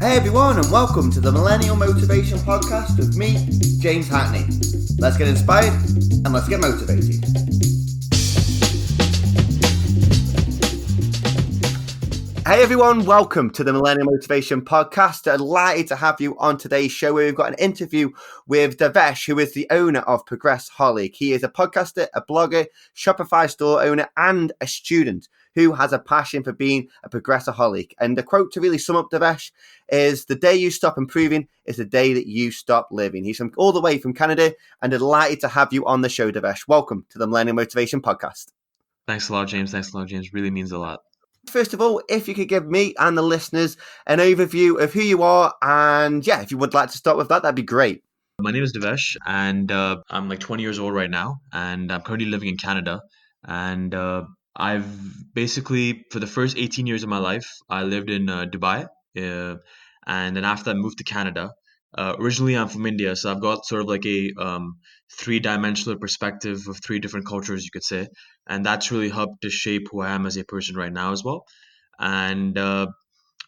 Hey everyone, and welcome to the Millennial Motivation Podcast with me, James Hackney. Let's get inspired and let's get motivated. Hey everyone, welcome to the Millennial Motivation Podcast. Delighted to have you on today's show where we've got an interview with Devesh, who is the owner of Progressaholic. He is a podcaster, a blogger, Shopify store owner, and a student who has a passion for being a progressaholic. And the quote to really sum up Devesh is, "The day you stop improving is the day that you stop living." He's all the way from Canada, and delighted to have you on the show, Devesh. Welcome to the Millennial Motivation Podcast. Thanks a lot, James. Really means a lot. First of all, if you could give me and the listeners an overview of who you are, and if you would like to start with that, that'd be great. My name is Devesh, and I'm like 20 years old right now, and I'm currently living in Canada. And I've basically, for the first 18 years of my life, I lived in Dubai, and then after I moved to Canada. Originally, I'm from India, so I've got sort of like a three-dimensional perspective of three different cultures, you could say, and that's really helped to shape who I am as a person right now as well. And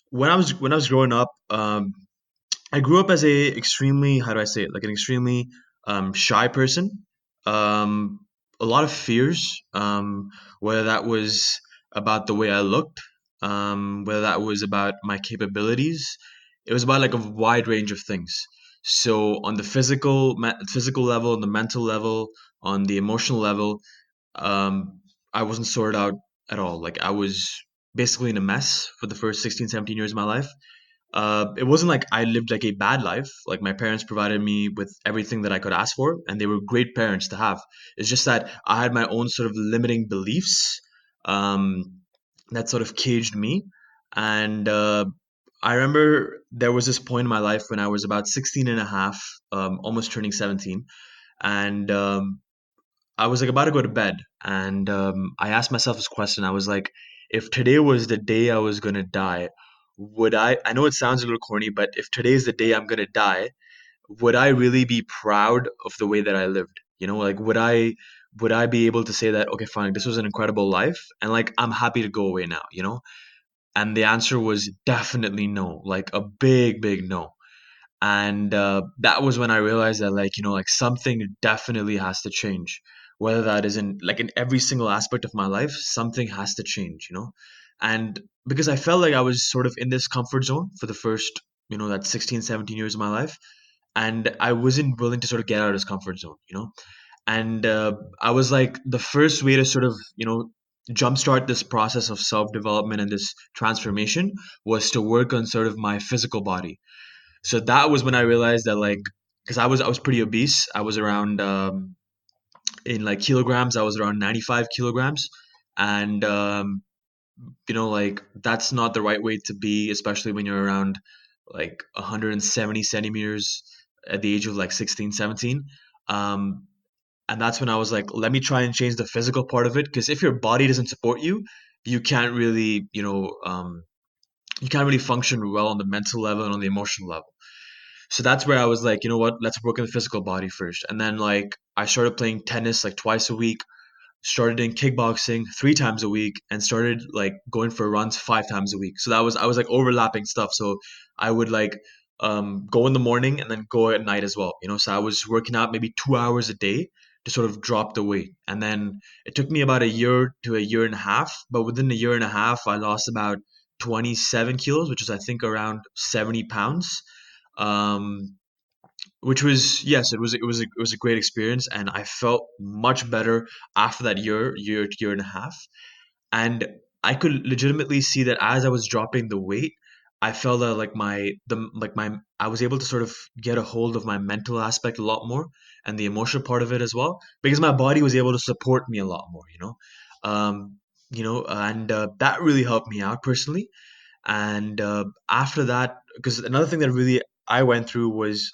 when I was growing up, I grew up as a extremely, how do I say it, like an extremely shy person. Um, a lot of fears, whether that was about the way I looked, whether that was about my capabilities. It was about like a wide range of things. So on the physical level, on the mental level, on the emotional level, I wasn't sorted out at all. Like I was basically in a mess for the first 16, 17 years of my life. It wasn't like I lived like a bad life. Like my parents provided me with everything that I could ask for, and they were great parents to have. It's just that I had my own sort of limiting beliefs um, that sort of caged me. And I remember there was this point in my life when I was about 16 and a half, almost turning 17. And I was like about to go to bed. And I asked myself this question. I was like, if today was the day I was going to die, would I know it sounds a little corny, but if today's the day I'm gonna die, would I really be proud of the way that I lived? Like would I be able to say that, okay, fine, this was an incredible life and like I'm happy to go away now? And the answer was definitely no, like a big, big no. And that was when I realized that like something definitely has to change. Whether that is in every single aspect of my life, something has to change. And because I felt like I was sort of in this comfort zone for the first, that 16, 17 years of my life. And I wasn't willing to sort of get out of this comfort zone. And I was like, the first way to sort of, jumpstart this process of self-development and this transformation was to work on sort of my physical body. So that was when I realized that, like, because I was pretty obese. I was around in like kilograms. I was around 95 kilograms, and like that's not the right way to be, especially when you're around like 170 centimeters at the age of like 16, 17. Um, and that's when I was like, let me try and change the physical part of it, because if your body doesn't support you, you can't really, you can't really function well on the mental level and on the emotional level. So that's where I was like, you know what, let's work on the physical body first. And then like I started playing tennis like twice a week, started in kickboxing 3 times a week, and started like going for runs 5 times a week. So I was like overlapping stuff. So I would like go in the morning and then go at night as well. So I was working out maybe 2 hours a day to sort of drop the weight. And then it took me about a year to a year and a half. But within a year and a half, I lost about 27 kilos, which is I think around 70 pounds. Um, which was, yes, it was a great experience, and I felt much better after that year and a half. And I could legitimately see that as I was dropping the weight, I felt that like my I was able to sort of get a hold of my mental aspect a lot more, and the emotional part of it as well, because my body was able to support me a lot more. And that really helped me out personally. And after that, because another thing that really I went through was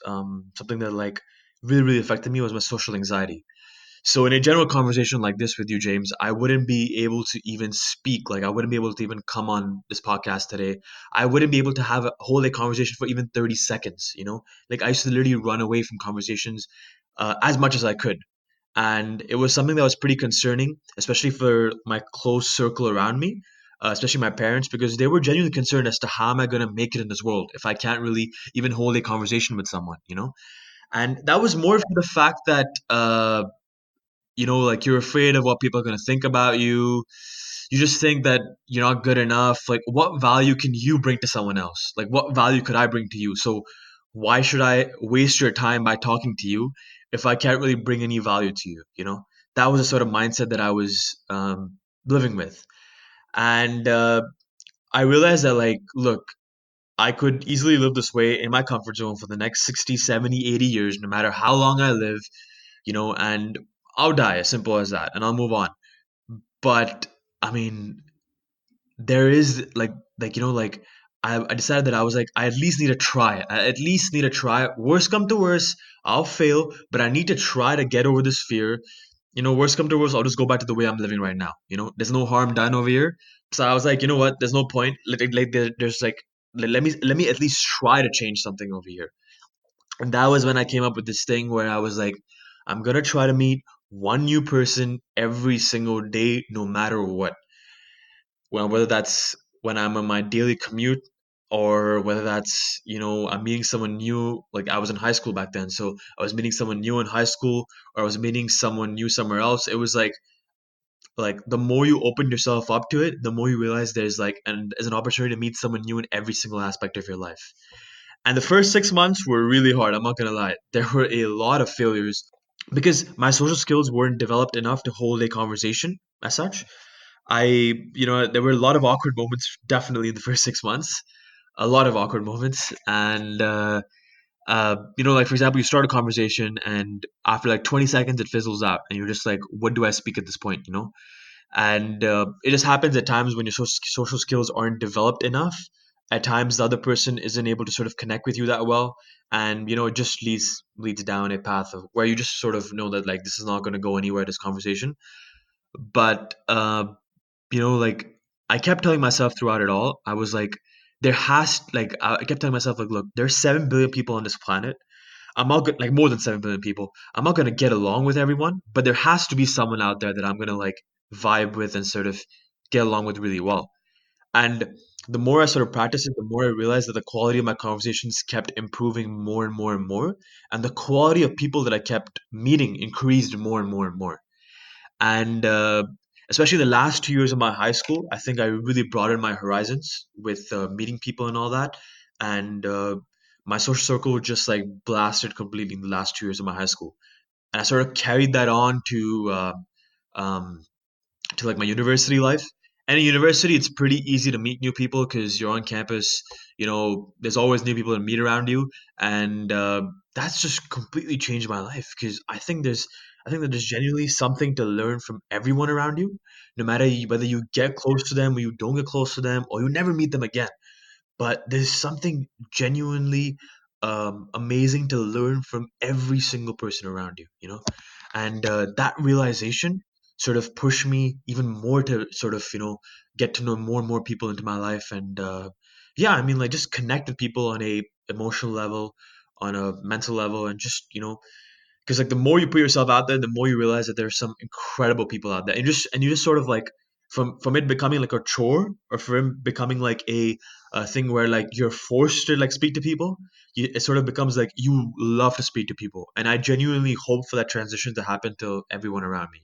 something that like really, really affected me was my social anxiety. So in a general conversation like this with you, James, I wouldn't be able to even speak. Like I wouldn't be able to even come on this podcast today. I wouldn't be able to have a whole conversation for even 30 seconds. Like I used to literally run away from conversations as much as I could. And it was something that was pretty concerning, especially for my close circle around me. especially my parents, because they were genuinely concerned as to how am I going to make it in this world if I can't really even hold a conversation with someone, And that was more for the fact that, like you're afraid of what people are going to think about you. You just think that you're not good enough. Like, what value can you bring to someone else? Like, what value could I bring to you? So, why should I waste your time by talking to you if I can't really bring any value to you? That was the sort of mindset that I was living with. And I realized that, like, look, I could easily live this way in my comfort zone for the next 60, 70, 80 years, no matter how long I live, and I'll die, as simple as that, and I'll move on. But I mean, there is like I decided that I was like, I at least need to try it. I at least need to try it. Worst come to worst, I'll fail, but I need to try to get over this fear. Worst come to worst, I'll just go back to the way I'm living right now. There's no harm done over here. So I was like, you know what? There's no point. There's like, let me at least try to change something over here. And that was when I came up with this thing where I was like, I'm gonna try to meet one new person every single day, no matter what. Well, whether that's when I'm on my daily commute, or whether that's, I'm meeting someone new. Like, I was in high school back then, so I was meeting someone new in high school, or I was meeting someone new somewhere else. It was like the more you open yourself up to it, the more you realize there's an opportunity to meet someone new in every single aspect of your life. And the first 6 months were really hard. I'm not gonna lie. There were a lot of failures because my social skills weren't developed enough to hold a conversation as such. There were a lot of awkward moments, definitely in the first 6 months, a lot of awkward moments. And, like, for example, you start a conversation and after like 20 seconds, it fizzles out and you're just like, what do I speak at this point, And it just happens at times when your social skills aren't developed enough. At times, the other person isn't able to sort of connect with you that well, and it just leads down a path of where you just sort of know that, like, this is not going to go anywhere. This conversation, but like, I kept telling myself throughout it all, I was like, I kept telling myself, like, look, there's 7 billion people on this planet. I'm not good, like more than 7 billion people. I'm not gonna get along with everyone, but there has to be someone out there that I'm gonna like vibe with and sort of get along with really well. And the more I sort of practiced it, the more I realized that the quality of my conversations kept improving more and more and more, and the quality of people that I kept meeting increased more and more and more. And especially the last 2 years of my high school, I think I really broadened my horizons with meeting people and all that. And my social circle just like blasted completely in the last 2 years of my high school, and I sort of carried that on um, to like my university life. And in university, it's pretty easy to meet new people because you're on campus. There's always new people to meet around you, and that's just completely changed my life because I think that there's genuinely something to learn from everyone around you, no matter whether you get close to them or you don't get close to them or you never meet them again. But there's something genuinely amazing to learn from every single person around you, and that realization sort of pushed me even more to sort of get to know more and more people into my life. And yeah, I mean, like, just connect with people on a emotional level, on a mental level, and just because like the more you put yourself out there, the more you realize that there's some incredible people out there, and you just sort of like, from it becoming like a chore, or from it becoming like a thing where like you're forced to like speak to people, it sort of becomes like you love to speak to people. And I genuinely hope for that transition to happen to everyone around me.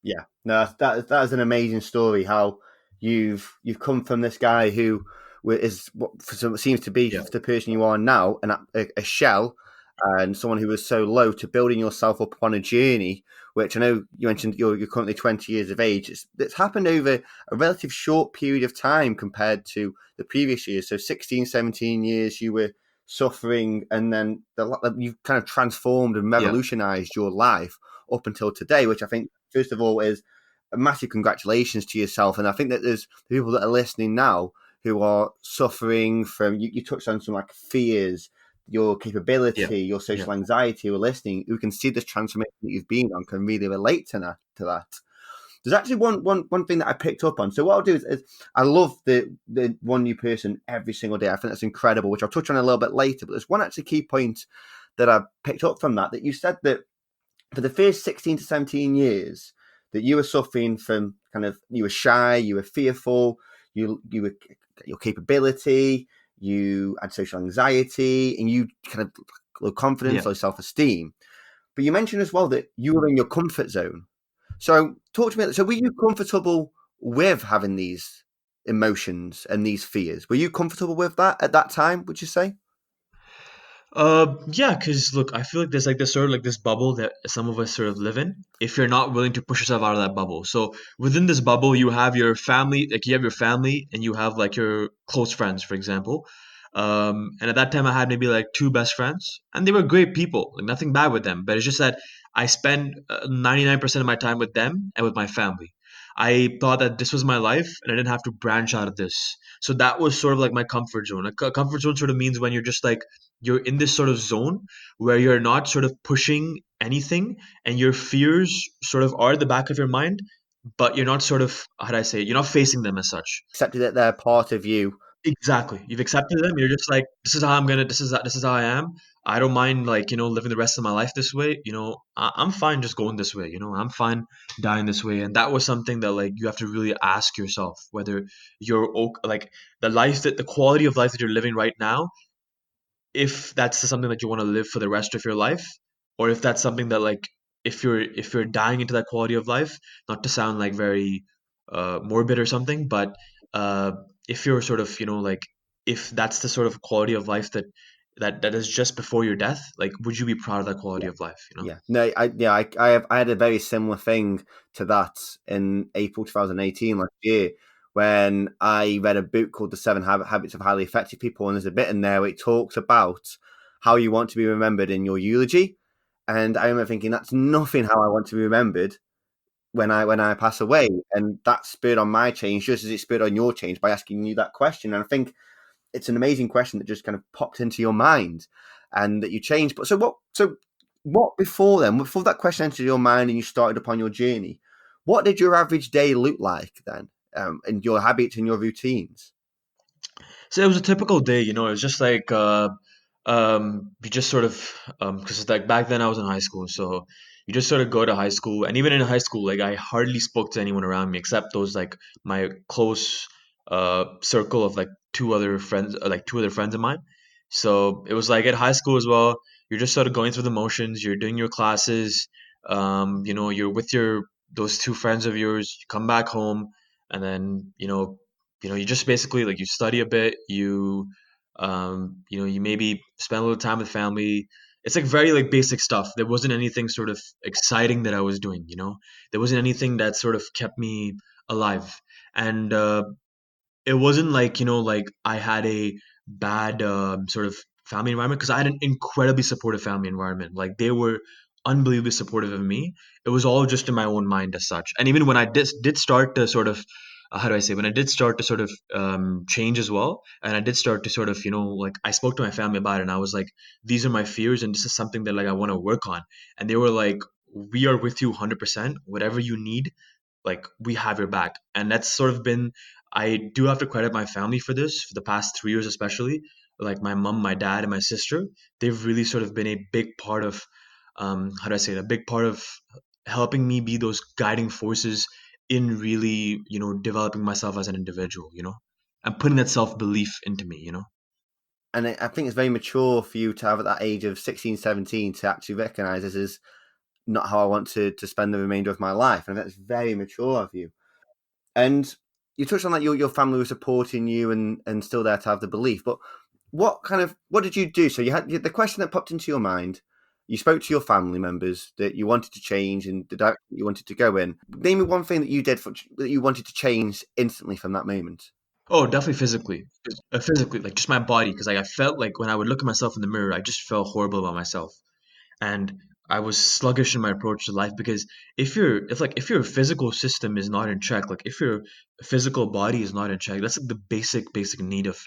Yeah, no, that is an amazing story. How you've come from this guy who is what seems to be Yeah, the person you are now, a shell, and someone who was so low, to building yourself up on a journey. Which I know you mentioned you're currently 20 years of age. It's happened over a relative short period of time compared to the previous years. So 16, 17 years you were suffering, and then you've kind of transformed and yeah, revolutionized your life up until today, which I think, first of all, is a massive congratulations to yourself. And I think that there's people that are listening now who are suffering from, you touched on some like fears, your yeah, capability, your yeah, social anxiety, who are listening, who can see this transformation that you've been on, can really relate to that. There's actually one thing that I picked up on. So what I'll do is I love the one new person every single day. I think that's incredible, which I'll touch on a little bit later. But there's one actually key point that I picked up from that you said that for the first 16 to 17 years that you were suffering from, kind of, you were shy, you were fearful, you were your capability, you had social anxiety, and you kind of low confidence, Yeah. low self esteem. But you mentioned as well that you were in your comfort zone. So talk to me. So were you comfortable with having these emotions and these fears? Were you comfortable with that at that time? Would you say? Yeah, because look, I feel like there's like this sort of like this bubble that some of us sort of live in if you're not willing to push yourself out of that bubble. So within this bubble, you have your family, like you have your family and you have like your close friends, for example. And at that time, I had maybe like two best friends, and they were great people, like nothing bad with them. But it's just that I spend 99% of my time with them and with my family. I thought that this was my life, and I didn't have to branch out of this. So that was sort of like my comfort zone. A comfort zone sort of means when you're just like you're in this sort of zone where you're not sort of pushing anything and your fears sort of are at the back of your mind, but you're not sort of, how do I say it? You're not facing them as such. Accepted that they're part of you. Exactly. You've accepted them. You're just like, this is how I'm gonna. This is how I am. I don't mind like living the rest of my life this way. I'm fine just going this way. I'm fine dying this way. And that was something that like you have to really ask yourself whether like the quality of life that you're living right now, if that's something that you want to live for the rest of your life, or if that's something that like if you're dying into that quality of life, not to sound like very morbid or something, but uh if you're sort of like if that's the sort of quality of life that is just before your death, like would you be proud of that quality of life? Yeah, no, I had a very similar thing to that in April 2018 last year when I read a book called The Seven Habits of Highly Effective People, and there's a bit in there where it talks about how you want to be remembered in your eulogy, and I remember thinking that's nothing how I want to be remembered when I pass away, and that spurred on my change just as it spurred on your change by asking you that question, and I think it's an amazing question that just kind of popped into your mind and that you changed. But so what before then, before that question entered your mind and you started upon your journey, what did your average day look like then? And your habits and your routines? So it was a typical day, it was just like you just sort of because like back then I was in high school, so you just sort of go to high school, and even in high school, like I hardly spoke to anyone around me except those like my close circle of like two other friends of mine. So it was like at high school as well, you're just sort of going through the motions, you're doing your classes, you're with your those two friends of yours, you come back home, and then you just basically like you study a bit, you maybe spend a little time with family. It's like very like basic stuff. There wasn't anything sort of exciting that I was doing. There wasn't anything that sort of kept me alive. And it wasn't like like I had a bad sort of family environment, because I had an incredibly supportive family environment. Like they were unbelievably supportive of me. It was all just in my own mind as such. And even when I did start to sort of how do I say, when I did start to sort of change as well, and I did start to sort of like I spoke to my family about it, and I was like, these are my fears, and this is something that like I want to work on. And they were like, we are with you 100%. Whatever you need, like we have your back. And that's sort of been, I do have to credit my family for this, for the past 3 years especially. Like my mom, my dad, and my sister, they've really sort of been a big part of how do I say it, a big part of helping me be those guiding forces in really developing myself as an individual, and putting that self-belief into me. And I think it's very mature for you to have at that age of 16, 17 to actually recognize this is not how I want to spend the remainder of my life. And that's very mature of you. And you touched on that your family was supporting you and still there to have the belief. But what did you do? So you had the question that popped into your mind. You spoke to your family members that you wanted to change and the direction that you wanted to go in. Name me one thing that you did that you wanted to change instantly from that moment. Oh, definitely physically. Physically, like just my body, because like I felt like when I would look at myself in the mirror, I just felt horrible about myself. And I was sluggish in my approach to life, because if your physical system is not in check, like if your physical body is not in check, that's like the basic need of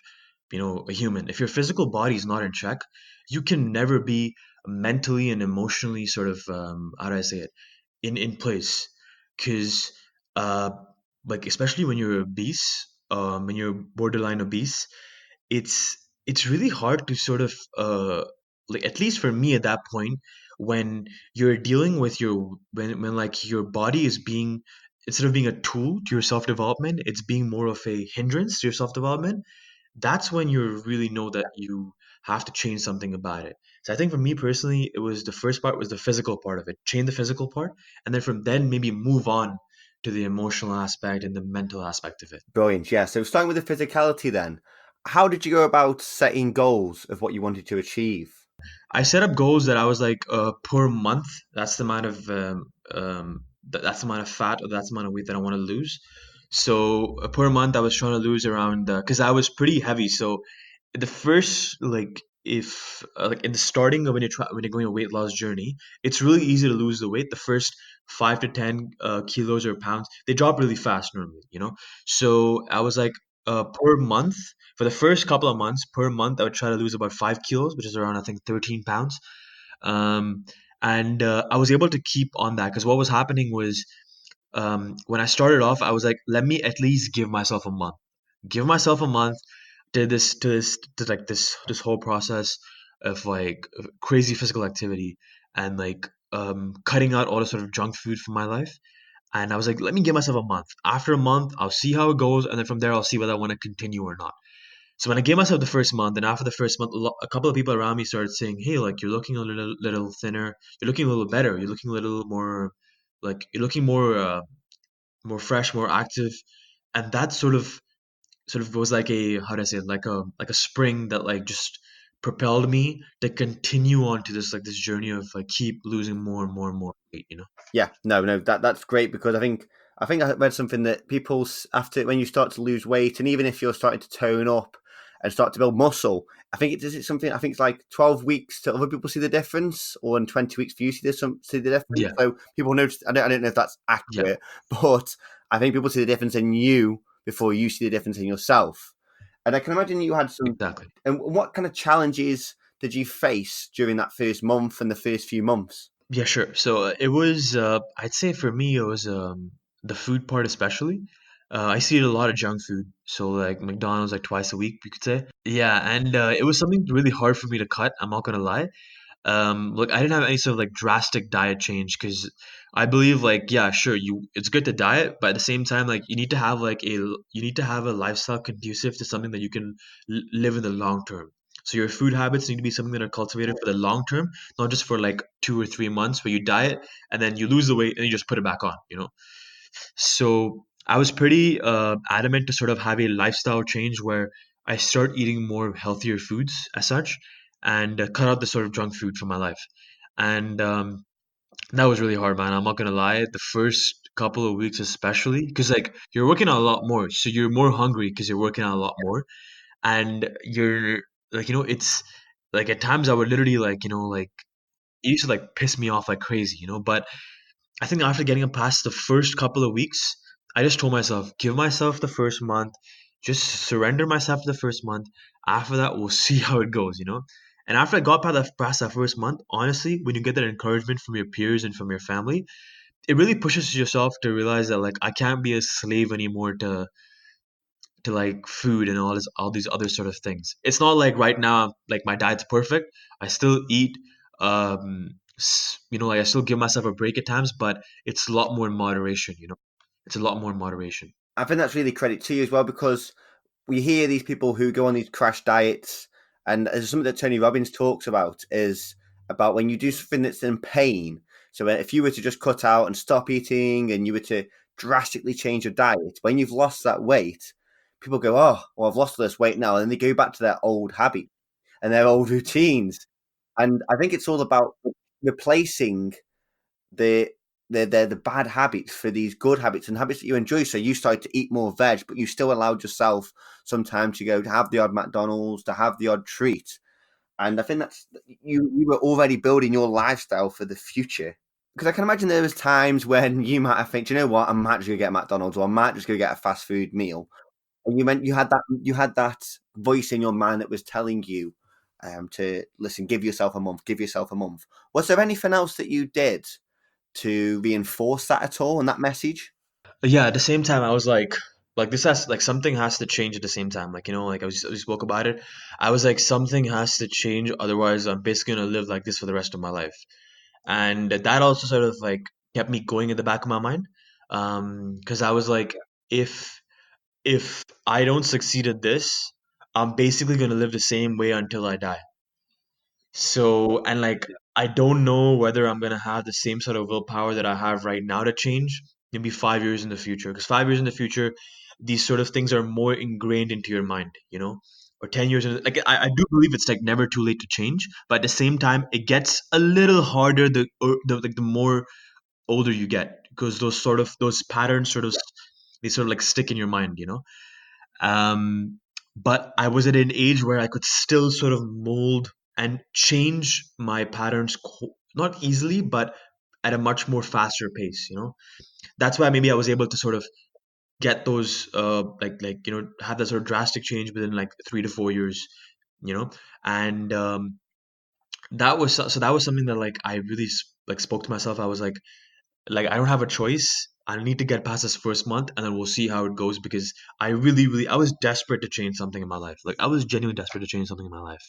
a human. If your physical body is not in check, you can never be mentally and emotionally sort of how do I say it, in place. Because uh like especially when you're obese, when you're borderline obese, it's it's really hard to sort of like, at least for me at that point, when you're dealing with when like your body is being instead of being a tool to your self development, it's being more of a hindrance to your self development, that's when you really know that you have to change something about it. So I think for me personally, it was the first part was the physical part of it, change the physical part, and then from then maybe move on to the emotional aspect and the mental aspect of it. Brilliant. Yeah. So starting with the physicality then, how did you go about setting goals of what you wanted to achieve? I set up goals that I was like per month. That's the amount of that's the amount of fat or that's the amount of weight that I want to lose. So per month, I was trying to lose around because I was pretty heavy. So the first like if like in the starting of when you're going a weight loss journey, it's really easy to lose the weight. The first 5 to 10 kilos or pounds, they drop really fast normally, you know. So I was like per month for the first couple of months per month, I would try to lose about 5 kilos, which is around I think 13 pounds. Um, and I was able to keep on that because what was happening was when I started off, I was like, let me at least give myself a month. Give myself a month to like this whole process of like crazy physical activity and like cutting out all the sort of junk food from my life. And I was like, let me give myself a month. After a month, I'll see how it goes, and then from there, I'll see whether I want to continue or not. So when I gave myself the first month, and after the first month, a couple of people around me started saying, "Hey, like you're looking a little thinner. You're looking a little better. You're looking a little more, like you're looking more fresh, more active." And that sort of was like a how do I say it? Like a spring that like just propelled me to continue on to this journey of like keep losing more and more and more weight. You know? Yeah, no, no, that's great because I think I read something that people after when you start to lose weight, and even if you're starting to tone up and start to build muscle, I think it's something. I think it's like 12 weeks to other people see the difference, or in 20 weeks for you see the difference. Yeah, So people notice. I don't know if that's yeah, accurate, but I think people see the difference in you before you see the difference in yourself. And I can imagine you had some. exactly. And what kind of challenges did you face during that first month and the first few months? Yeah, sure. So it was, I'd say for me, it was the food part especially. I see a lot of junk food, so like McDonald's like twice a week, you could say. Yeah, and it was something really hard for me to cut. I'm not gonna lie. Look, I didn't have any sort of like drastic diet change because I believe like yeah, sure, it's good to diet, but at the same time, like you need to have a lifestyle conducive to something that you can live in the long term. So your food habits need to be something that are cultivated for the long term, not just for like 2 or 3 months where you diet and then you lose the weight and you just put it back on, you know? So I was pretty adamant to sort of have a lifestyle change where I start eating more healthier foods as such and cut out the sort of junk food from my life. And that was really hard, man. I'm not gonna lie. The first couple of weeks, especially, because like you're working out a lot more, so you're more hungry because you're working out a lot more, and you're like, it's like at times I would literally like, like it used to like piss me off like crazy, but I think after getting past the first couple of weeks, I just told myself, give myself the first month, just surrender myself to the first month. After that, we'll see how it goes. And after I got past that first month, honestly, when you get that encouragement from your peers and from your family, it really pushes yourself to realize that like I can't be a slave anymore to like food and all these other sort of things. It's not like right now like my diet's perfect. I still eat like I still give myself a break at times, but it's a lot more in moderation. It's a lot more in moderation. I think that's really credit to you as well because we hear these people who go on these crash diets, and as something that Tony Robbins talks about is about when you do something that's in pain. So if you were to just cut out and stop eating, and you were to drastically change your diet, when you've lost that weight, people go, "Oh, well, I've lost all this weight now," and they go back to their old habits and their old routines. And I think it's all about replacing the the bad habits for these good habits and habits that you enjoy. So you started to eat more veg, but you still allowed yourself some time to go to have the odd McDonald's, to have the odd treat. And I think that's you were already building your lifestyle for the future. Because I can imagine there was times when you might have think, "Do you know what, I might just go get McDonald's, or I might just go get a fast food meal." And you had that voice in your mind that was telling you to listen, give yourself a month, give yourself a month. Was there anything else that you did to reinforce that at all and that message? But yeah, at the same time, I was like this has like something has to change at the same time. Like like we spoke about it. I was like something has to change, otherwise I'm basically gonna live like this for the rest of my life. And that also sort of like kept me going in the back of my mind. Because I was like, if I don't succeed at this, I'm basically gonna live the same way until I die. So, and like, I don't know whether I'm gonna have the same sort of willpower that I have right now to change, maybe 5 years in the future. Because 5 years in the future, these sort of things are more ingrained into your mind, or 10 years in, like, I do believe it's like never too late to change, but at the same time, it gets a little harder the more older you get, because those patterns they sort of like stick in your mind. But I was at an age where I could still sort of mold and change my patterns, not easily, but at a much more faster pace. That's why maybe I was able to sort of get those, have that sort of drastic change within like 3 to 4 years. You know, and that was something that like I really like spoke to myself. I was like I don't have a choice. I need to get past this first month, and then we'll see how it goes, because I really, really, I was desperate to change something in my life. Like, I was genuinely desperate to change something in my life.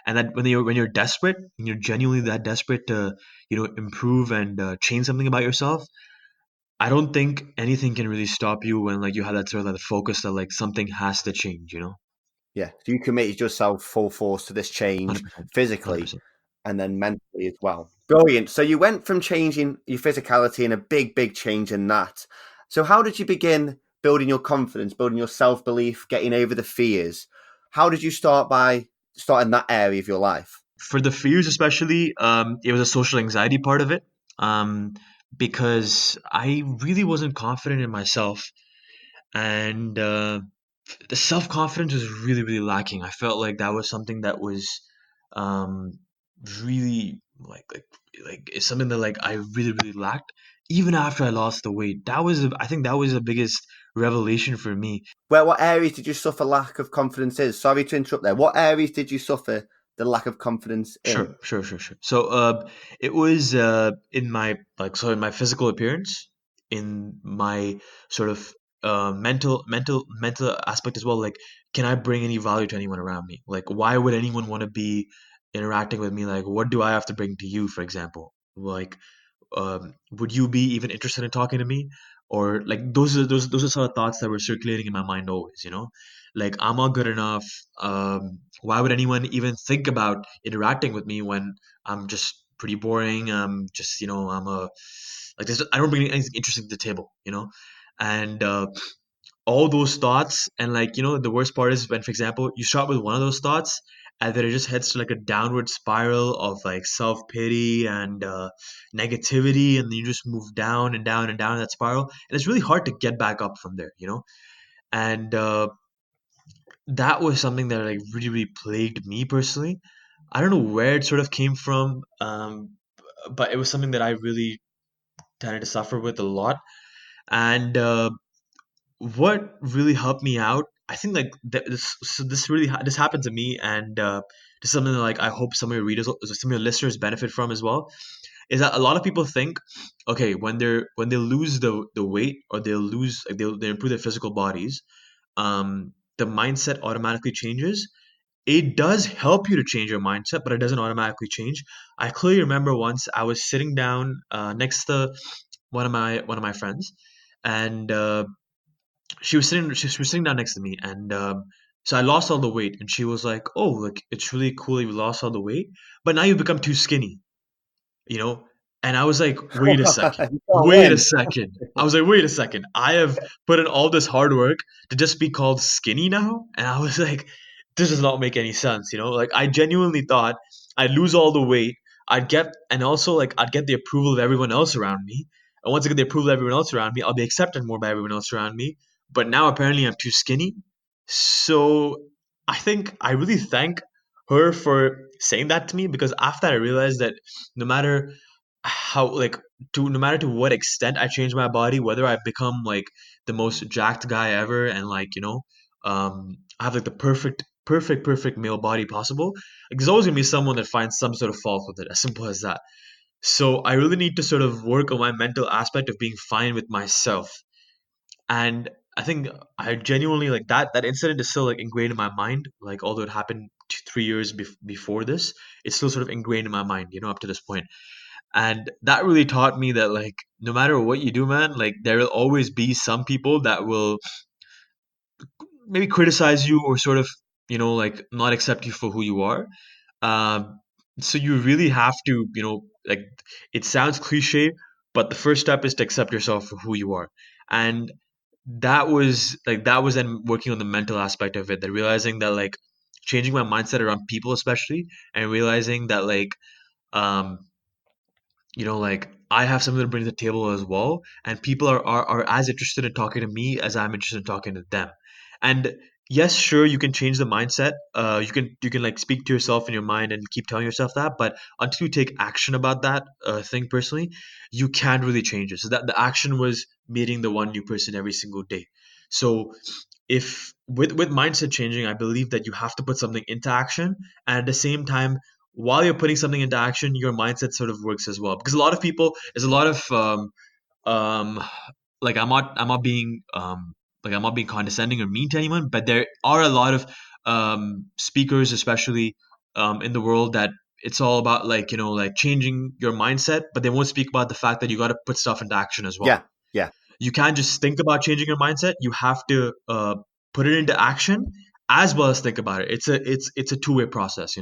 And that when you're desperate, when you're genuinely that desperate to improve and change something about yourself, I don't think anything can really stop you when like you have that sort of that focus that like something has to change. Yeah, so you committed yourself full force to this Hundred change percent, hundred physically percent. and then mentally as well. Brilliant. So you went from changing your physicality and a big, big change in that. So how did you begin building your confidence, building your self belief, getting over the fears? How did you start by starting that area of your life? For the fears especially, it was a social anxiety part of it, um, because I really wasn't confident in myself, and the self confidence was really, really lacking. I felt like that was something that was um, really it's something that like I really, really lacked. Even after I lost the weight, I think that was the biggest revelation for me. What areas did you suffer lack of confidence in? Sorry to interrupt there. What areas did you suffer the lack of confidence in? Sure, sure, sure, sure. So, it was in my in my physical appearance, in my sort of mental aspect as well. Like, can I bring any value to anyone around me? Like, why would anyone want to be interacting with me? Like, what do I have to bring to you, for example? Like, would you be even interested in talking to me? Or like those are sort of thoughts that were circulating in my mind always. Like, I'm not good enough. Why would anyone even think about interacting with me when I'm just pretty boring? Just I'm a like this. I don't bring anything interesting to the table. And all those thoughts, and like the worst part is when, for example, you start with one of those thoughts, and then it just heads to like a downward spiral of like self-pity and negativity, and then you just move down and down and down that spiral, and it's really hard to get back up from there. And that was something that like really, really plagued me personally. I don't know where it sort of came from, but it was something that I really tended to suffer with a lot. And what really helped me out, I think, like this happened to me, and this is something that like I hope some of your readers, some of your listeners benefit from as well. Is that a lot of people think, okay, when they lose the weight, or they'll lose like they improve their physical bodies, the mindset automatically changes. It does help you to change your mindset, but it doesn't automatically change. I clearly remember once I was sitting down next to one of my friends, and she was sitting down next to me, and so I lost all the weight, and she was like, "Oh, like it's really cool you lost all the weight, but now you've become too skinny." you know? And I was like, wait a second, You can't wait a win. second. I was like, wait a second. I have put in all this hard work to just be called skinny now? And I was like, this does not make any sense? Like, I genuinely thought I'd lose all the weight. And also like I'd get the approval of everyone else around me. And once I get the approval of everyone else around me, I'll be accepted more by everyone else around me. But now apparently I'm too skinny. So I think I really thank her for saying that to me, because after I realized that no matter how like to no matter to what extent I change my body, whether I become like the most jacked guy ever, and like I have like the perfect male body possible, like there's always gonna be someone that finds some sort of fault with it, as simple as that. So I really need to sort of work on my mental aspect of being fine with myself. And I think I genuinely like that incident is still like ingrained in my mind, like although it happened 3 years before this, it's still sort of ingrained in my mind, up to this point. And that really taught me that, like, no matter what you do, man, like, there will always be some people that will maybe criticize you or sort of, like, not accept you for who you are. Um, so you really have to, like, it sounds cliche, but the first step is to accept yourself for who you are. And that was then working on the mental aspect of it, that realizing that, like, changing my mindset around people especially, and realizing that, like, um like, I have something to bring to the table as well, and people are as interested in talking to me as I'm interested in talking to them. And yes, sure, you can change the mindset. You can like speak to yourself in your mind and keep telling yourself that, but until you take action about that thing personally, you can't really change it. So that the action was meeting the one new person every single day. So if with mindset changing, I believe that you have to put something into action, and at the same time, while you're putting something into action, your mindset sort of works as well. Because a lot of people, there's a lot of um like, I'm not being condescending or mean to anyone, but there are a lot of speakers, especially in the world, that it's all about, like, like, changing your mindset, but they won't speak about the fact that you got to put stuff into action as well. Yeah, yeah. You can't just think about changing your mindset. You have to put it into action as well as think about it. It's a two-way process,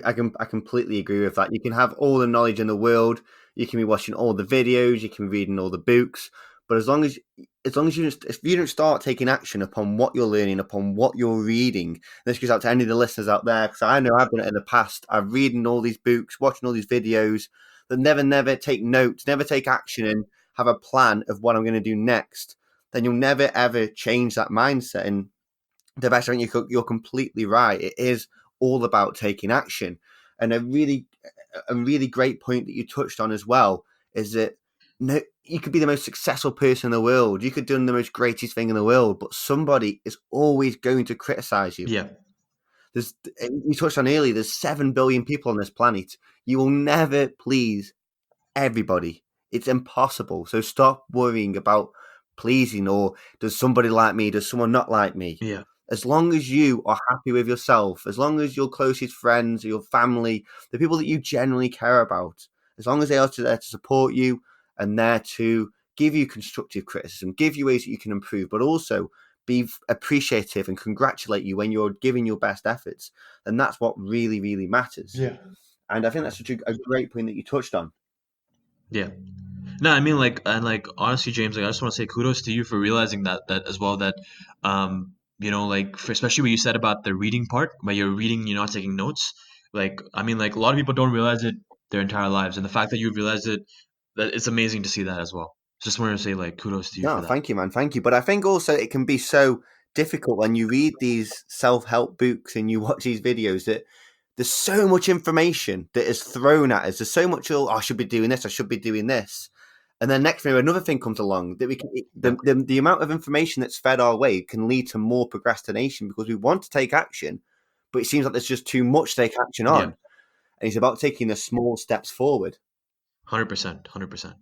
I completely agree with that. You can have all the knowledge in the world, you can be watching all the videos, you can be reading all the books, but as long as if you don't start taking action upon what you're learning, upon what you're reading, this goes out to any of the listeners out there, because I know I've done it in the past. I've reading all these books, watching all these videos, that never take notes, never take action, and have a plan of what I'm going to do next. Then you'll never ever change that mindset. And Devesh, I think you're completely right. It is all about taking action, and a really great point that you touched on as well is that, no, you could be the most successful person in the world, you could do the most greatest thing in the world, but somebody is always going to criticize you. Yeah. There's You touched on earlier. There's 7 billion people on this planet. You will never please everybody. It's impossible. So stop worrying about pleasing, or does somebody like me? Does someone not like me? Yeah. As long as you are happy with yourself, as long as your closest friends, your family, the people that you genuinely care about, as long as they are there to support you and there to give you constructive criticism, give you ways that you can improve, but also be appreciative and congratulate you when you're giving your best efforts, then that's what really, really matters. Yeah. And I think that's such a great point that you touched on. Yeah. No, I mean, like, and like, honestly, James, like, I just want to say kudos to you for realizing that as well. That like, especially what you said about the reading part, where you're reading, you're not taking notes. Like, I mean, like, a lot of people don't realize it their entire lives, and the fact that you've realized it, that it's amazing to see that as well. Just wanted to say, like, kudos to you No, for that. thank you, man. Thank you. But I think also it can be so difficult when you read these self-help books and you watch these videos, that there's so much information that is thrown at us. There's so much, oh, I should be doing this, I should be doing this. And then next thing, another thing comes along that we can, Exactly. the amount of information that's fed our way can lead to more procrastination, because we want to take action, but it seems like there's just too much to take action on. Yeah. And it's about taking the small steps forward. 100%. 100%.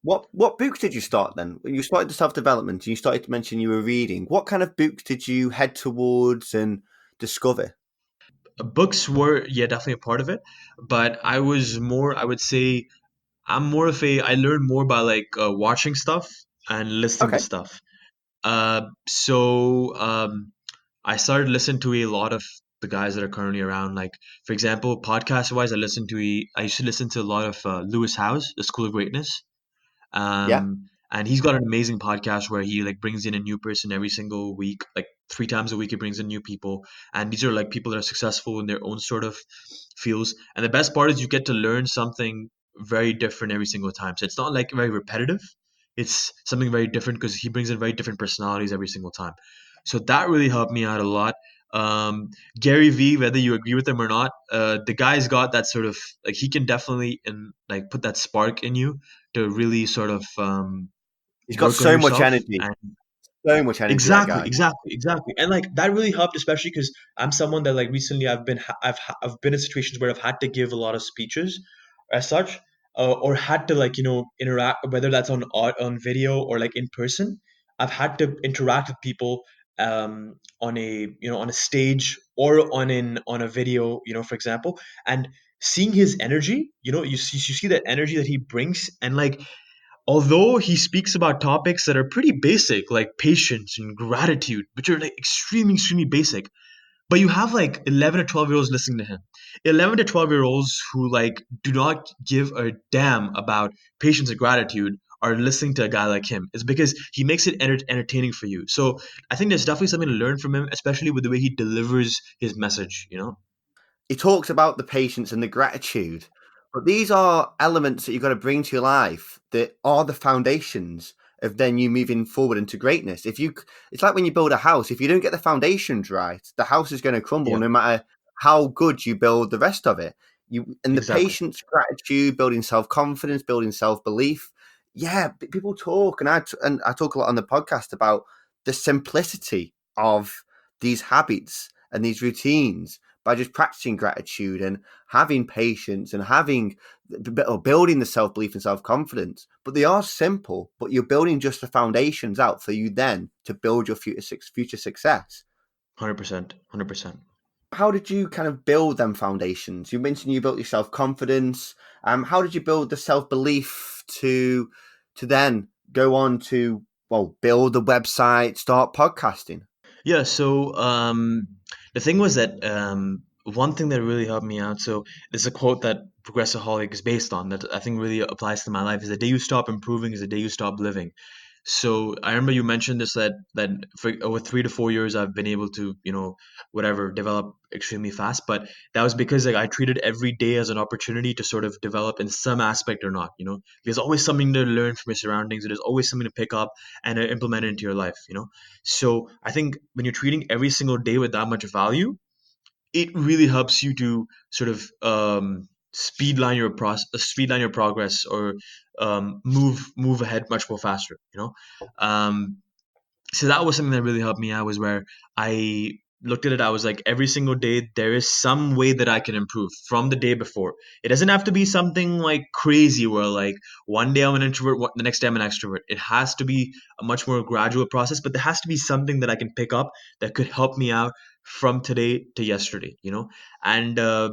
What books did you start then? When you started the self development and you started to mention you were reading, what kind of books did you head towards and discover? Books were, yeah, definitely a part of it, but I would say, I learned more by, like, watching stuff and listening to Okay. stuff. So I started listening to a lot of the guys that are currently around. Like, for example, podcast wise, I used to listen to a lot of Lewis Howes, The School of Greatness. Yeah. And he's got an amazing podcast where he, like, brings in a new person every single week, like 3 times a week. He brings in new people, and these are, like, people that are successful in their own sort of fields. And the best part is you get to learn something very different every single time. So it's not, like, very repetitive. It's something very different because he brings in very different personalities every single time. So that really helped me out a lot. Um, Gary V, whether you agree with him or not, the guy's got that sort of, like, he can definitely, like, put that spark in you to really sort of He's got work on so much yourself. energy. And So much energy, that exactly, guy. exactly, exactly. And, like, that really helped, especially because I'm someone that, like, recently I've been in situations where I've had to give a lot of speeches as such, or had to, like, interact, whether that's on video or, like, in person. I've had to interact with people on a on a stage or on a video, for example, and seeing his energy, you see that energy that he brings, and like although he speaks about topics that are pretty basic, like patience and gratitude, which are like extremely basic, but you have like 11 or 12-year-olds listening to him. 11 to 12-year-olds who like do not give a damn about patience and gratitude are listening to a guy like him. It's because he makes it entertaining for you. So I think there's definitely something to learn from him, especially with the way he delivers his message. He talks about the patience and the gratitude, but these are elements that you've got to bring to your life that are the foundations of then you moving forward into greatness. It's like when you build a house. If you don't get the foundations right, the house is going to crumble Yeah, no matter how good you build the rest of it. And the exactly. patience, gratitude, building self confidence, building self belief. Yeah, people talk, and I talk a lot on the podcast about the simplicity of these habits and these routines by just practicing gratitude and having patience and having or building the self belief and self confidence. But they are simple, but you're building just the foundations out for you then to build your future success. 100%. 100%. How did you kind of build them foundations? You mentioned you built your self confidence. How did you build the self belief to then go on to build the website, start podcasting? Yeah, so the thing was that one thing that really helped me out, so it's a quote that Progressaholic is based on that I think really applies to my life, is the day you stop improving is the day you stop living. So I remember you mentioned this, that for over 3 to 4 years I've been able to, whatever, develop extremely fast. But that was because like I treated every day as an opportunity to sort of develop in some aspect or not. There's always something to learn from your surroundings. There's always something to pick up and implement into your life. So I think when you're treating every single day with that much value, it really helps you to sort of speedline your progress, or move ahead much more faster. Um, so that was something that really helped me out, was where I looked at it. I was like, every single day there is some way that I can improve from the day before. It doesn't have to be something like crazy where like one day I'm an introvert, the next day I'm an extrovert. It has to be a much more gradual process, but there has to be something that I can pick up that could help me out from today to yesterday. And uh,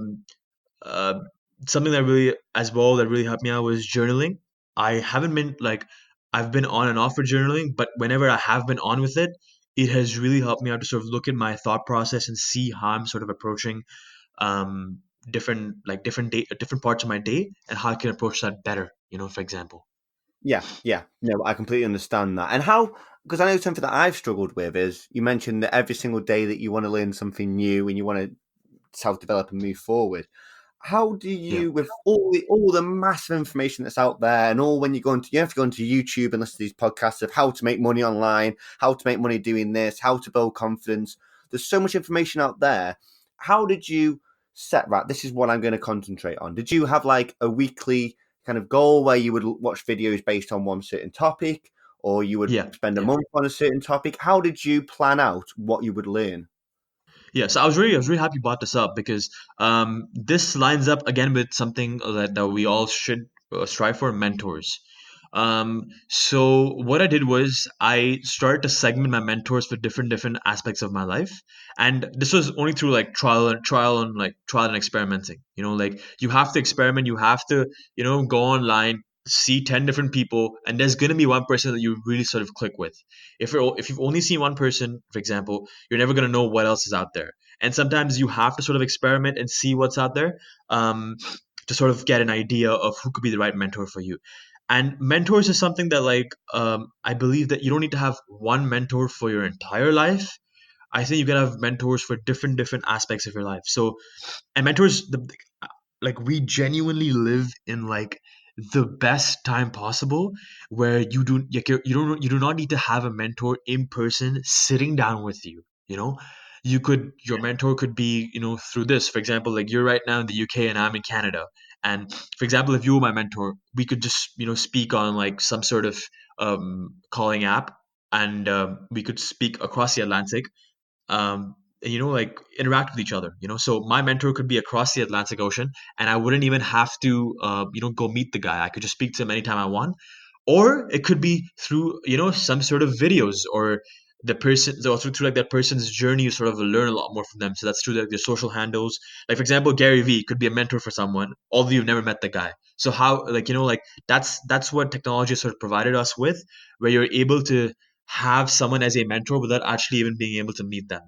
something that really, as well, that really helped me out was journaling. I haven't been like, I've been on and off with journaling, but whenever I have been on with it, it has really helped me out to sort of look at my thought process and see how I'm sort of approaching um, different parts of my day, and how I can approach that better. For example. Yeah, yeah. No, I completely understand that. And how, because I know something that I've struggled with is you mentioned that every single day that you want to learn something new and you want to self develop and move forward. How do Yeah. you, with all the massive information that's out there, and all when you go into you have to go into YouTube and listen to these podcasts of how to make money online, how to make money doing this, how to build confidence. There's so much information out there. How did you set right? This is what I'm going to concentrate on. Did you have like a weekly kind of goal where you would watch videos based on one certain topic, or you would Yeah. spend a Yeah. month on a certain topic? How did you plan out what you would learn? Yeah, so I was really happy you brought this up, because this lines up again with something that we all should strive for: mentors. So what I did was I started to segment my mentors for different aspects of my life, and this was only through like trial and experimenting. Like you have to experiment, you have to go online, see 10 different people, and there's gonna be one person that you really sort of click with. If you've only seen one person, for example, you're never gonna know what else is out there, and sometimes you have to sort of experiment and see what's out there, um, to sort of get an idea of who could be the right mentor for you. And mentors is something that like I believe that you don't need to have one mentor for your entire life. I think you can have mentors for different aspects of your life. So, and mentors, like we genuinely live in like the best time possible, where you do not need to have a mentor in person sitting down with you. Your mentor could be through this. For example, like you're right now in the UK and I'm in Canada, and for example, if you were my mentor, we could just speak on like some sort of calling app, and we could speak across the Atlantic, like interact with each other. So my mentor could be across the Atlantic Ocean, and I wouldn't even have to go meet the guy. I could just speak to him anytime I want. Or it could be through some sort of videos, or the person, also through like that person's journey, you sort of learn a lot more from them. So that's through like their social handles. Like for example, Gary Vee could be a mentor for someone, although you've never met the guy. So how, like, like that's what technology has sort of provided us with, where you're able to have someone as a mentor without actually even being able to meet them.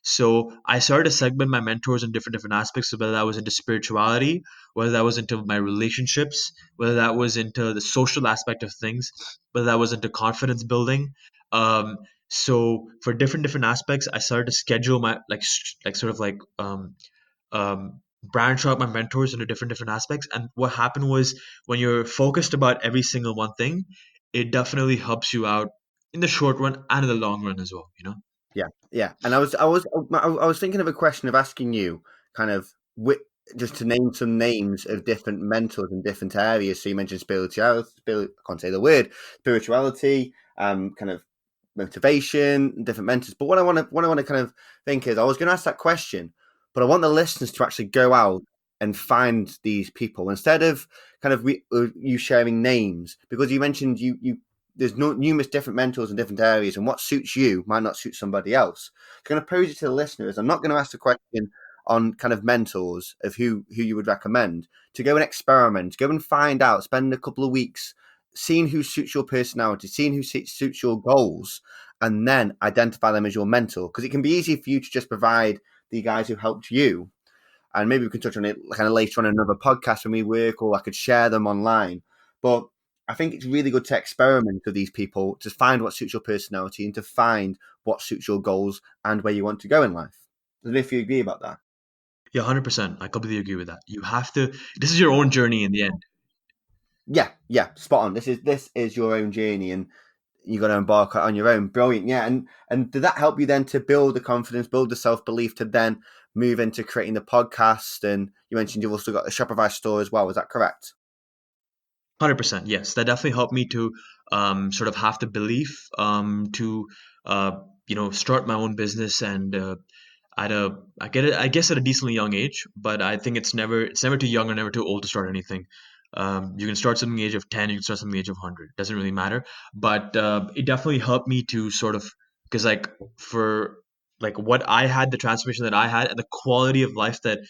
So I started to segment my mentors in different aspects. So whether that was into spirituality, whether that was into my relationships, whether that was into the social aspect of things, whether that was into confidence building. Um, so for different aspects, I started to schedule my like sort of like branch out my mentors into different aspects. And what happened was, when you're focused about every single one thing, it definitely helps you out in the short run and in the long run as well. Yeah, yeah. And I was thinking of a question of asking you, kind of, just to name some names of different mentors in different areas. So you mentioned spirituality, I can't say the word, spirituality, kind of motivation, different mentors. But what I want to kind of think is, I was going to ask that question, but I want the listeners to actually go out and find these people instead of kind of you sharing names, because you mentioned you there's no numerous different mentors in different areas, and what suits you might not suit somebody else. I'm going to pose it to the listeners. I'm not going to ask the question on kind of mentors of who you would recommend, to go and experiment, go and find out, spend a couple of weeks seeing who suits your personality, seeing who suits your goals, and then identify them as your mentor. Because it can be easy for you to just provide the guys who helped you, and maybe we can touch on it kind of later on in another podcast when we work, or I could share them online. But I think it's really good to experiment with these people, to find what suits your personality and to find what suits your goals and where you want to go in life. I don't know if you agree about that. Yeah, 100%. I completely agree with that. You have to, this is your own journey in the end. Yeah, yeah, spot on. This is your own journey, and you got to embark on your own. Brilliant, yeah. And did that help you then to build the confidence, build the self belief to then move into creating the podcast? And you mentioned you've also got the Shopify store as well. Is that correct? 100%. Yes. That definitely helped me to sort of have the belief to, uh, start my own business. And I get it, I guess at a decently young age, but I think it's never too young or never too old to start anything. You can start something at the age of 10, you can start something at the age of 100. Doesn't really matter. But it definitely helped me to sort of, because like for like what I had, the transformation that I had, and the quality of life that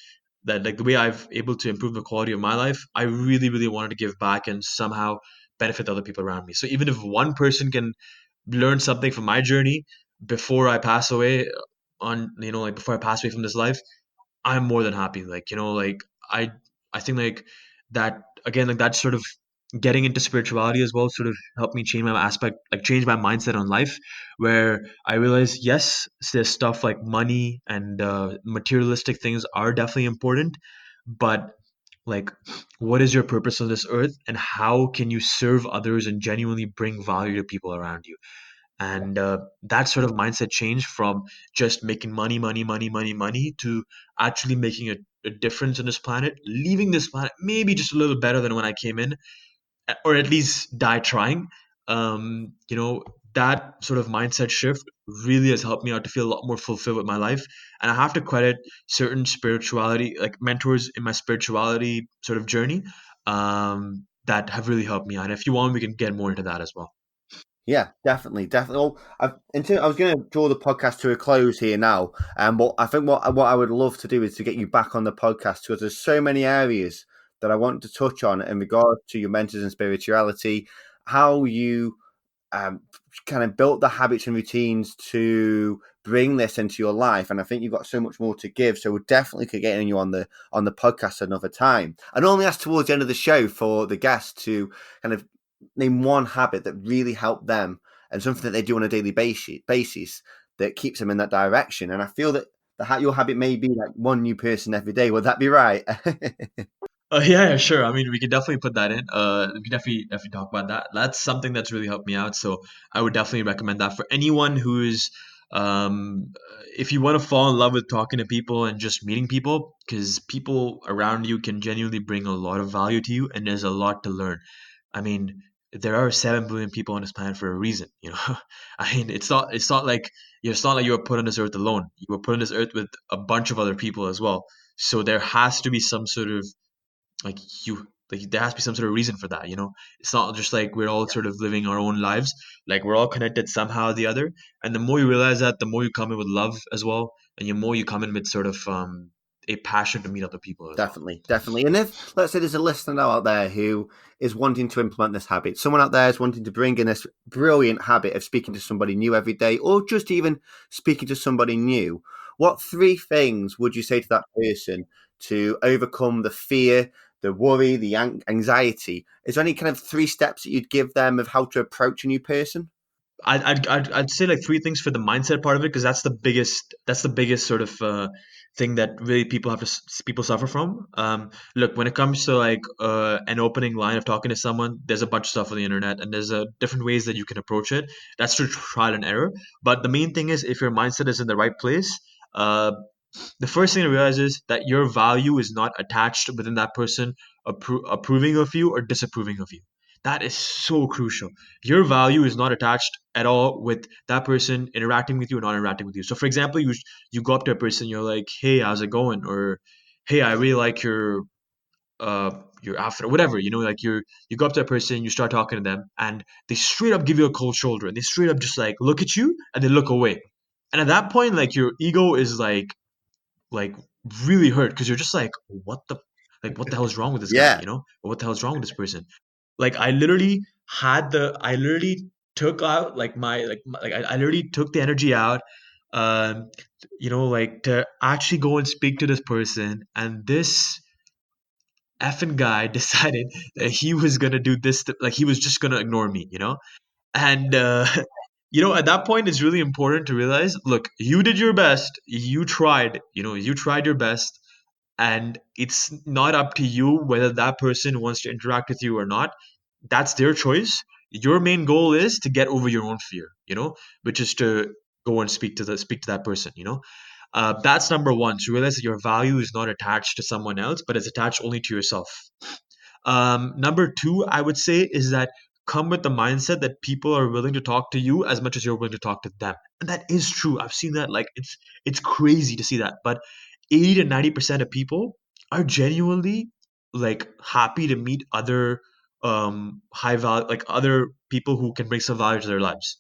like the way I've able to improve the quality of my life, I really, really wanted to give back and somehow benefit the other people around me. So even if one person can learn something from my journey before I pass away, like before I pass away from this life, I'm more than happy. Like, like I I think like that again, like that sort of getting into spirituality as well sort of helped me change my mindset on life, where I realized, yes, there's stuff like money and materialistic things are definitely important, but like, what is your purpose on this earth, and how can you serve others and genuinely bring value to people around you? And that sort of mindset change from just making money to actually making a difference in this planet, leaving this planet maybe just a little better than when I came in, or at least die trying. um you know that sort of mindset shift really has helped me out to feel a lot more fulfilled with my life. And I have to credit certain spirituality, like mentors in my spirituality sort of journey, that have really helped me out. And if you want, we can get more into that as well. Yeah, definitely, definitely. Well, I was going to draw the podcast to a close here now, but I think what I would love to do is to get you back on the podcast, because there's so many areas that I want to touch on in regards to your mentors and spirituality, how you um, kind of built the habits and routines to bring this into your life. And I think you've got so much more to give. So we definitely could get you on the podcast another time. I'd only ask towards the end of the show for the guests to kind of name one habit that really helped them, and something that they do on a daily basis that keeps them in that direction. And I feel that your habit may be like one new person every day. Would that be right? Yeah, yeah, sure. I mean, we could definitely put that in. We could definitely talk about that. That's something that's really helped me out. So I would definitely recommend that for anyone who's, um, if you want to fall in love with talking to people and just meeting people, because people around you can genuinely bring a lot of value to you, and there's a lot to learn. I mean, there are 7 billion people on this planet for a reason. I mean, it's not like you were put on this earth alone. You were put on this earth with a bunch of other people as well. So there has to be some sort of like you like there has to be some sort of reason for that, you know. It's not just like we're all sort of living our own lives. Like we're all connected somehow or the other. And the more you realize that, the more you come in with love as well, and the more you come in with sort of a passion to meet other people as well. Definitely, definitely. And if, let's say, there's a listener now out there who is wanting to implement this habit, someone out there is wanting to bring in this brilliant habit of speaking to somebody new every day, or just even speaking to somebody new, what three things would you say to that person to overcome the fear, the worry, the anxiety? Is there any kind of three steps that you'd give them of how to approach a new person? I'd say like three things for the mindset part of it, because that's the biggest sort of thing that really people suffer from. Look, when it comes to like an opening line of talking to someone, there's a bunch of stuff on the internet, and there's different ways that you can approach it. That's through trial and error. But the main thing is, if your mindset is in the right place, uh, the first thing to realize is that your value is not attached within that person approving of you or disapproving of you. That is so crucial. Your value is not attached at all with that person interacting with you or not interacting with you. So, for example, you go up to a person, you're like, "Hey, how's it going?" Or, "Hey, I really like your outfit," or whatever. You know, like you go up to a person, you start talking to them, and they straight up give you a cold shoulder, and they straight up just like look at you and they look away. And at that point, like your ego is like really hurt, because you're just what the hell is wrong with this guy, Yeah. you know, or what the hell is wrong with this person. Like I literally took out like I literally took the energy out, um you know, like to actually go and speak to this person, and this effing guy decided that he was gonna do this like he was just gonna ignore me, you know. And you know, at that point it's really important to realize, look, you did your best, you tried, you know, you tried your best, and it's not up to you whether that person wants to interact with you or not. That's their choice. Your main goal is to get over your own fear, you know, which is to go and speak to that person, you know. That's number one, to realize that your value is not attached to someone else, but it's attached only to yourself. Number two, I would say, is that come with the mindset that people are willing to talk to you as much as you're willing to talk to them. And that is true. I've seen that. Like it's crazy to see that. But 80 to 90% of people are genuinely like happy to meet other high value, like other people who can bring some value to their lives.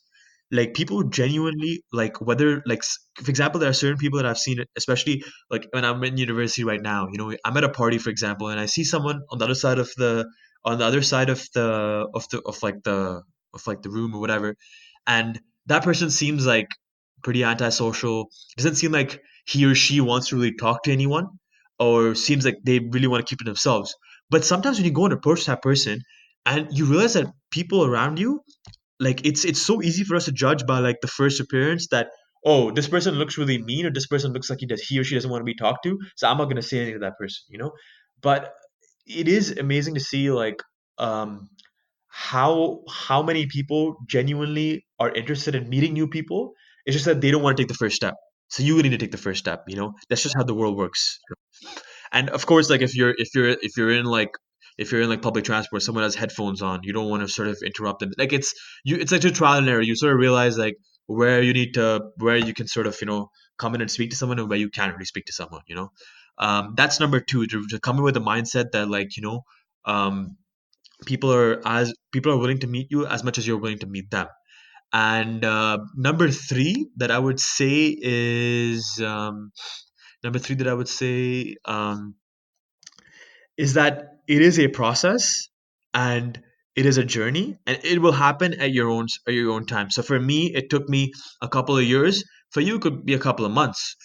Like people genuinely like, whether like for example, there are certain people that I've seen, especially like when I'm in university right now, you know, I'm at a party, for example, and I see someone on the other side of the room or whatever, and that person seems like pretty antisocial. Doesn't seem like he or she wants to really talk to anyone, or seems like they really want to keep it themselves. But sometimes when you go and approach that person, and you realize that people around you, like it's so easy for us to judge by like the first appearance, that, oh, this person looks really mean, or this person looks like he or she doesn't want to be talked to, so I'm not going to say anything to that person, you know. But it is amazing to see like um how many people genuinely are interested in meeting new people. It's just that they don't want to take the first step. So you need to take the first step, you know. That's just how the world works. And of course, like if you're in like public transport, someone has headphones on, you don't want to sort of interrupt them. Like it's like a trial and error. You sort of realize like where you can sort of, you know, come in and speak to someone, and where you can't really speak to someone, you know. That's number two, to come in with a mindset that, like, you know, um, people are willing to meet you as much as you're willing to meet them. And number three that I would say is number three that I would say is that it is a process, and it is a journey, and it will happen at your own time. So for me, it took me a couple of years. For you, it could be a couple of months.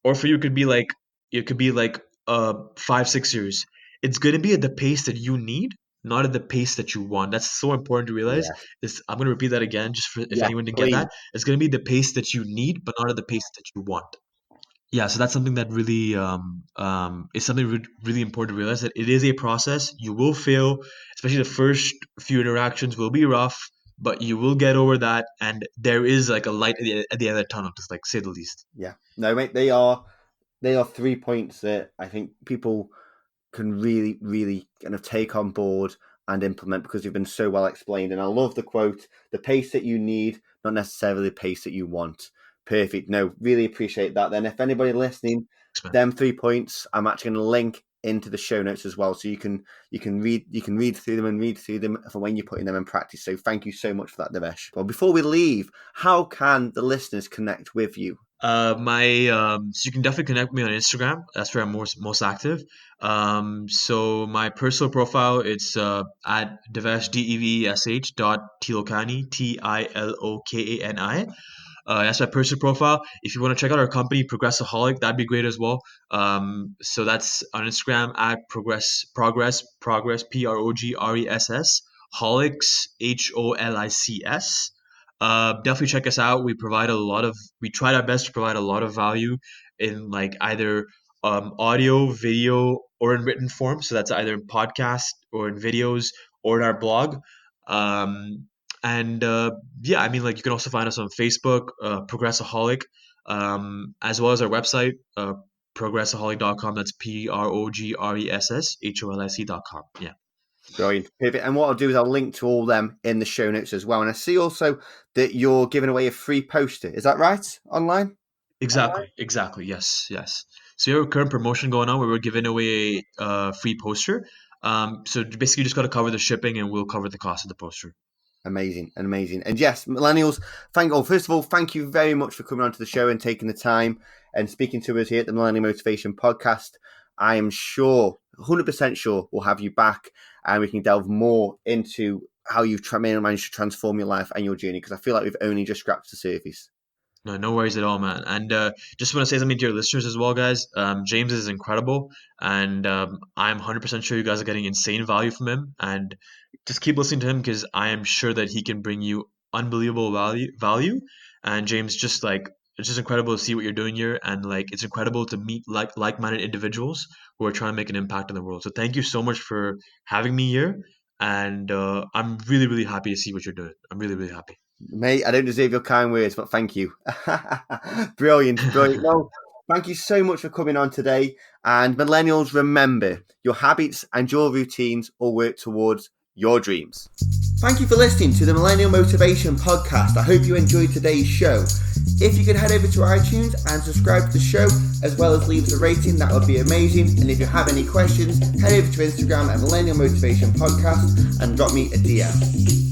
Or for you, it could be like 5 6 years. It's going to be at the pace that you need, not at the pace that you want. That's so important to realize. Yeah. I'm going to repeat that again, just for if Yeah. anyone didn't get Please. that. It's going to be the pace that you need, but not at the pace that you want. Yeah, so that's something that really is something really important to realize, that it is a process. You will fail, especially the first few interactions will be rough, but you will get over that, and there is like a light at the end of the tunnel, to like say the least. Yeah. No, mate, they are 3 points that I think people can really, really kind of take on board and implement, because you've been so well explained. And I love the quote: the pace that you need, not necessarily the pace that you want. Perfect. No, really appreciate that. Then, if anybody listening, Thanks, man. them 3 points, I'm actually going to link into the show notes as well, so you can read through them for when you're putting them in practice. So thank you so much for that, Devesh. Well, before we leave, how can the listeners connect with you? So you can definitely connect with me on Instagram. That's where I'm most active. So my personal profile, it's at Devesh Devesh Tilokani Tilokani. That's my personal profile. If you want to check out our company, Progressaholic, that'd be great as well. So that's on Instagram at progress PROGRESS holics HOLICS. Definitely check us out. We tried our best to provide a lot of value in like either audio, video, or in written form. So that's either in podcast or in videos or in our blog. And yeah, I mean, like you can also find us on Facebook, Progressaholic, as well as our website, progressaholic.com. That's PROGRESSHOLIC.com. Yeah. Brilliant. Perfect. And what I'll do is I'll link to all them in the show notes as well. And I see also that you're giving away a free poster. Is that right? Online? Exactly. Yes. So we have a current promotion going on where we're giving away a free poster. So basically, you just got to cover the shipping, and we'll cover the cost of the poster. Amazing. And yes, millennials, first of all, thank you very much for coming onto the show and taking the time and speaking to us here at the Millennial Motivation Podcast. I am sure, 100% sure, we'll have you back and we can delve more into how you've managed to transform your life and your journey, because I feel like we've only just scratched the surface. No worries at all, man. And just want to say something to your listeners as well, guys. James is incredible, and I'm 100% sure you guys are getting insane value from him. And just keep listening to him, because I am sure that he can bring you unbelievable value. And James, just like, it's just incredible to see what you're doing here, and like it's incredible to meet like-minded individuals who are trying to make an impact in the world. So thank you so much for having me here, and I'm really, really happy to see what you're doing. I'm really, really happy. Mate, I don't deserve your kind words, but thank you. Brilliant. Well, thank you so much for coming on today. And millennials, remember, your habits and your routines all work towards your dreams. Thank you for listening to the Millennial Motivation Podcast. I hope you enjoyed today's show. If you could head over to iTunes and subscribe to the show, as well as leave us a rating, that would be amazing. And if you have any questions, head over to Instagram at Millennial Motivation Podcast and drop me a DM.